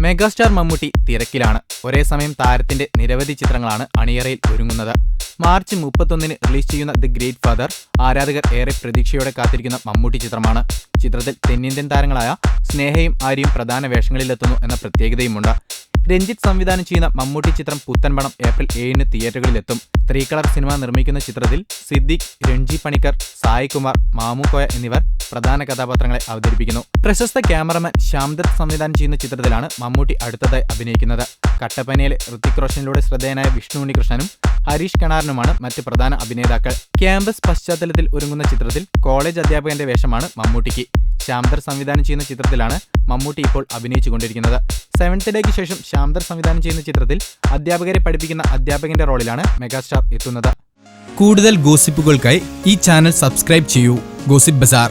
Megastar Mammootty തിരക്കിലാണ്. ഒരേ സമയം താരത്തിന്റെ നിരവധി ചിത്രങ്ങളാണ് അണിയറയിൽ ഒരുങ്ങുന്നത്. മാർച്ച് 31-ന് റിലീസ് ചെയ്യുന്ന ദി ഗ്രേറ്റ് ഫാദർ ആരാധകർ ഏറെ പ്രതീക്ഷയോടെ കാത്തിരിക്കുന്ന മമ്മൂട്ടി ചിത്രമാണ്. ചിത്രത്തിൽ തെന്നിന്ത്യൻ താരങ്ങളായ സ്നേഹയും ആര്യയും പ്രധാന വേഷങ്ങളിലെത്തുന്നു എന്ന പ്രത്യേകതയുമുണ്ട്. രഞ്ജിത്ത് സംവിധാനം ചെയ്യുന്ന മമ്മൂട്ടി ചിത്രം പുത്തൻപണം ഏപ്രിൽ 7-ന് തിയേറ്ററുകളിലെത്തും. 3 കളർ സിനിമ നിർമ്മിക്കുന്ന ചിത്രത്തിൽ സിദ്ദിഖ്, രൺജി പണിക്കർ, സായ് കുമാർ, മാമു കോയ എന്നിവർ പ്രധാന കഥാപാത്രങ്ങളെ അവതരിപ്പിക്കുന്നു. പ്രശസ്ത ക്യാമറമാൻ ശ്യാംദത്ത് സംവിധാനം ചെയ്യുന്ന ചിത്രത്തിലാണ് മമ്മൂട്ടി അടുത്തതായി അഭിനയിക്കുന്നത്. കട്ടപ്പനയിലെ ഋത്തിക് റോഷനിലൂടെ ശ്രദ്ധേയനായ വിഷ്ണു ഉണ്ണികൃഷ്ണനും ഹരീഷ് കണാറിനുമാണ് മറ്റ് പ്രധാന അഭിനേതാക്കൾ. ക്യാമ്പസ് പശ്ചാത്തലത്തിൽ ഒരുങ്ങുന്ന ചിത്രത്തിൽ കോളേജ് അധ്യാപകന്റെ വേഷമാണ് മമ്മൂട്ടിക്ക്. ശ്യാംദർ സംവിധാനം ചെയ്യുന്ന ചിത്രത്തിലാണ് മമ്മൂട്ടി ഇപ്പോൾ അഭിനയിച്ചുകൊണ്ടിരിക്കുന്നത്. 7th ഡേക്ക് ശേഷം ശ്യാംദർ സംവിധാനം ചെയ്യുന്ന ചിത്രത്തിൽ അധ്യാപകരെ പഠിപ്പിക്കുന്ന അധ്യാപകന്റെ റോളിലാണ് മെഗാസ്റ്റാർ എത്തുന്നത്. കൂടുതൽ ഗോസിപ്പുകൾക്കായി ഈ ചാനൽ സബ്സ്ക്രൈബ് ചെയ്യൂ. ഗോസിപ്പ് ബസാർ.